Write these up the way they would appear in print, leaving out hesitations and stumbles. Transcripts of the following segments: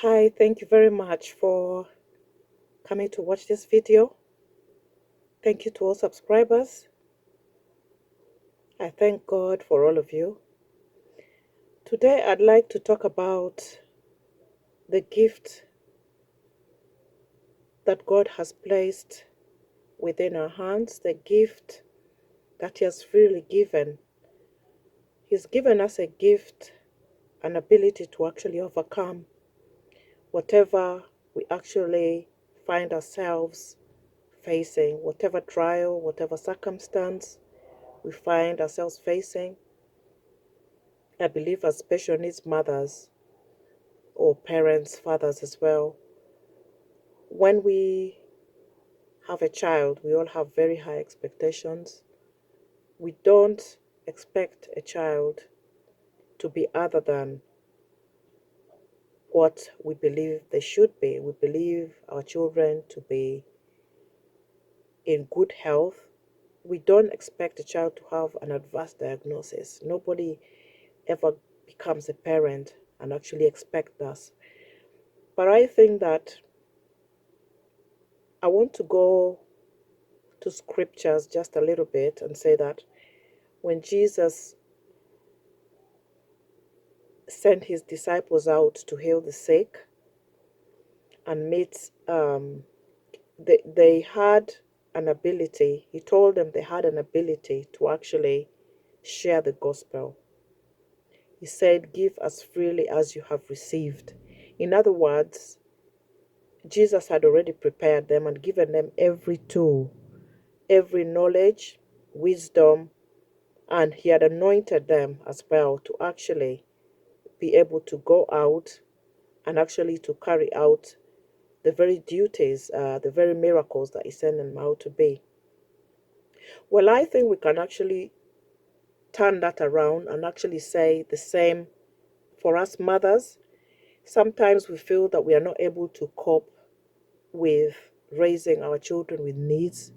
Hi, thank you very much for coming to watch this video. Thank you to all subscribers. I thank God for all of you. Today, I'd like to talk about the gift that God has placed within our hands, the gift that He has freely given. He's given us a gift, an ability to actually overcome whatever we actually find ourselves facing, whatever trial, whatever circumstance we find ourselves facing. I believe as special needs mothers or parents, fathers as well, when we have a child, we all have very high expectations. We don't expect a child to be other than what we believe they should be. We believe our children to be in good health. We don't expect a child to have an adverse diagnosis. Nobody ever becomes a parent and actually expect us. But I think that I want to go to scriptures just a little bit and say that when Jesus sent his disciples out to heal the sick and meet, they had an ability. He told them they had an ability to actually share the gospel. He said, "Give as freely as you have received." In other words, Jesus had already prepared them and given them every tool, every knowledge, wisdom, and he had anointed them as well to actually be able to go out and actually to carry out the very duties, the very miracles that he sent them out to be. Well, I think we can actually turn that around and actually say the same for us mothers. Sometimes we feel that we are not able to cope with raising our children with needs.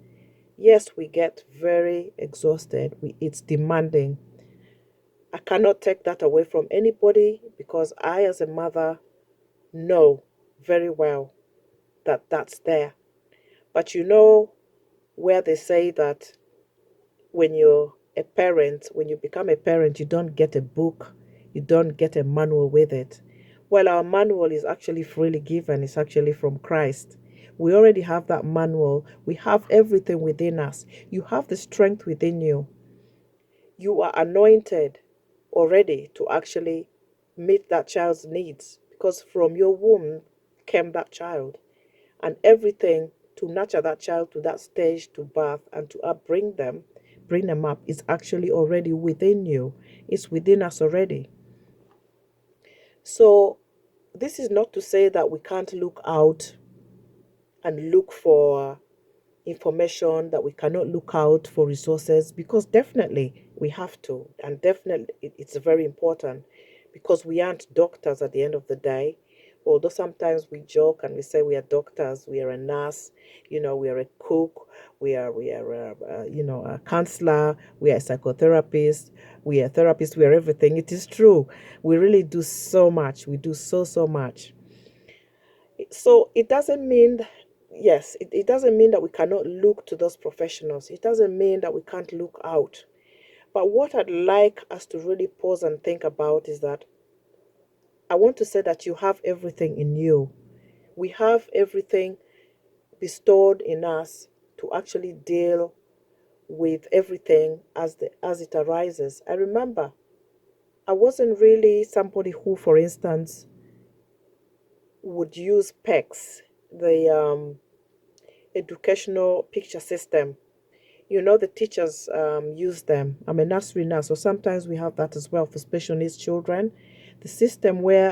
Yes, we get very exhausted. It's demanding. I cannot take that away from anybody because I, as a mother, know very well that that's there. But you know, where they say that when you're a parent, when you become a parent, you don't get a book, you don't get a manual with it. Well, our manual is actually freely given, it's actually from Christ. We already have that manual, we have everything within us. You have the strength within you. You are anointed already to actually meet that child's needs because from your womb came that child, and everything to nurture that child to that stage to birth and to bring them up is actually already within you. It's within us already. So this is not to say that we can't look out and look for information, that we cannot look out for resources, because definitely we have to, and definitely it's very important, because we aren't doctors at the end of the day. Although sometimes we joke and we say we are doctors, we are a nurse, we are a cook, we are a counselor, we are a psychotherapist, we are therapists, we are everything. It is true, we really do so much, we do so much. So it doesn't mean, yes, it doesn't mean that we cannot look to those professionals. It doesn't mean that we can't look out. But what I'd like us to really pause and think about is that I want to say that you have everything in you. We have everything bestowed in us to actually deal with everything as it arises. I remember I wasn't really somebody who, for instance, would use PECs, the educational picture system. The teachers use them. I'm a nursery nurse, so sometimes we have that as well for special needs children. The system where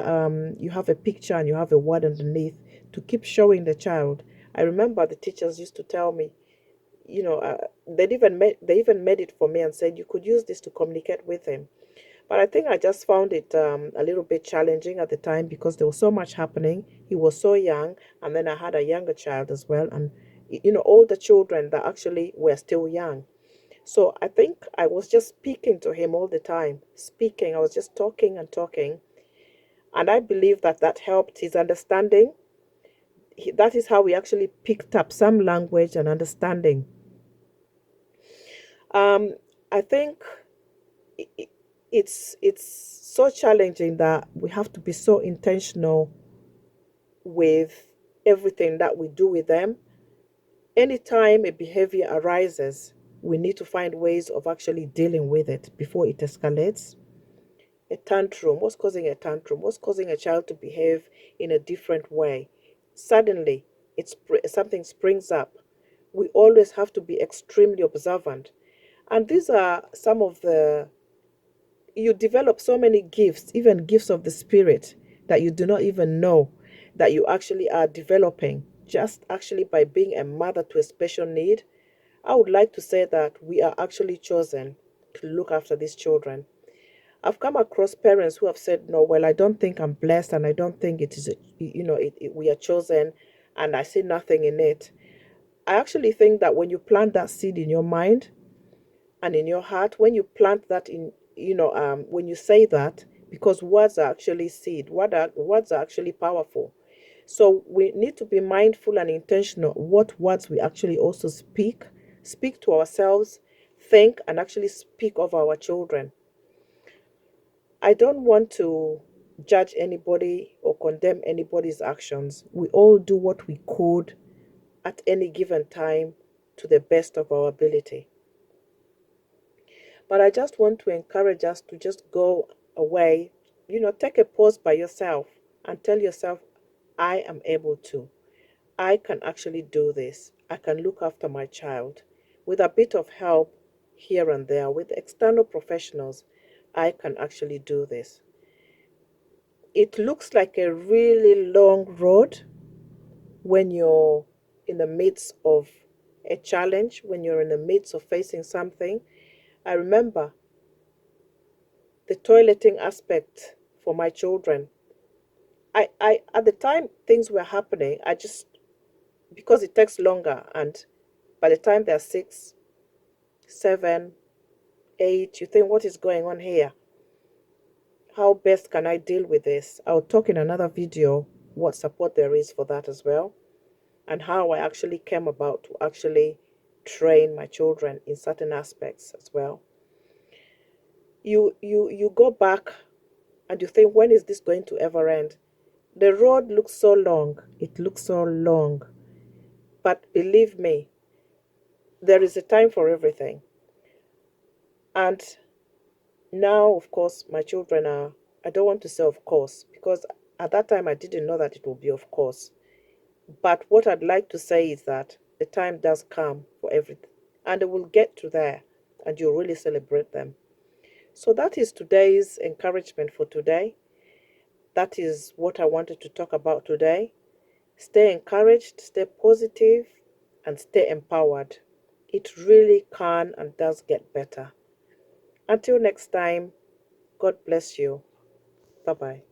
you have a picture and you have a word underneath to keep showing the child. I remember the teachers used to tell me, they even made it for me and said you could use this to communicate with him. But I think I just found it a little bit challenging at the time because there was so much happening. He was so young, and then I had a younger child as well, and all the children that actually were still young. So I think I was just speaking to him all the time, speaking. I was just talking and talking, And I believe that that helped his understanding. That is how he actually picked up some language and understanding. Um, I think it's so challenging that we have to be so intentional with everything that we do with them. Anytime a behavior arises, we need to find ways of actually dealing with it before it escalates. A tantrum, what's causing a tantrum? What's causing a child to behave in a different way? Suddenly, something springs up. We always have to be extremely observant. And these are some of the, you develop so many gifts, even gifts of the spirit, that you do not even know that you actually are developing just actually by being a mother to a special need. I would like to say that we are actually chosen to look after these children. I've come across parents who have said, no, well, I don't think I'm blessed, and I don't think it is, we are chosen, and I see nothing in it. I actually think that when you plant that seed in your mind and in your heart, when you plant that in, when you say that, because words are actually seed, words are actually powerful. So we need to be mindful and intentional what words we actually also speak to ourselves, think, and actually speak of our children. I don't want to judge anybody or condemn anybody's actions. We all do what we could at any given time to the best of our ability. But I just want to encourage us to just go away, take a pause by yourself and tell yourself, I am able to. I can actually do this. I can look after my child. With a bit of help here and there, with external professionals, I can actually do this. It looks like a really long road when you're in the midst of a challenge, when you're in the midst of facing something. I remember the toileting aspect for my children. I at the time things were happening, I just, because it takes longer, and by the time they're 6, 7, 8, you think, what is going on here? How best can I deal with this? I'll talk in another video what support there is for that as well, and how I actually came about to actually train my children in certain aspects as well. You go back and you think, when is this going to ever end? The road looks so long. It looks so long. But believe me, there is a time for everything. And now, of course, my children are, I don't want to say of course, because at that time I didn't know that it would be of course. But what I'd like to say is that the time does come for everything. And it will get to there, and you'll really celebrate them. So that is today's encouragement for today. That is what I wanted to talk about today. Stay encouraged, stay positive, and stay empowered. It really can and does get better. Until next time, God bless you. Bye bye.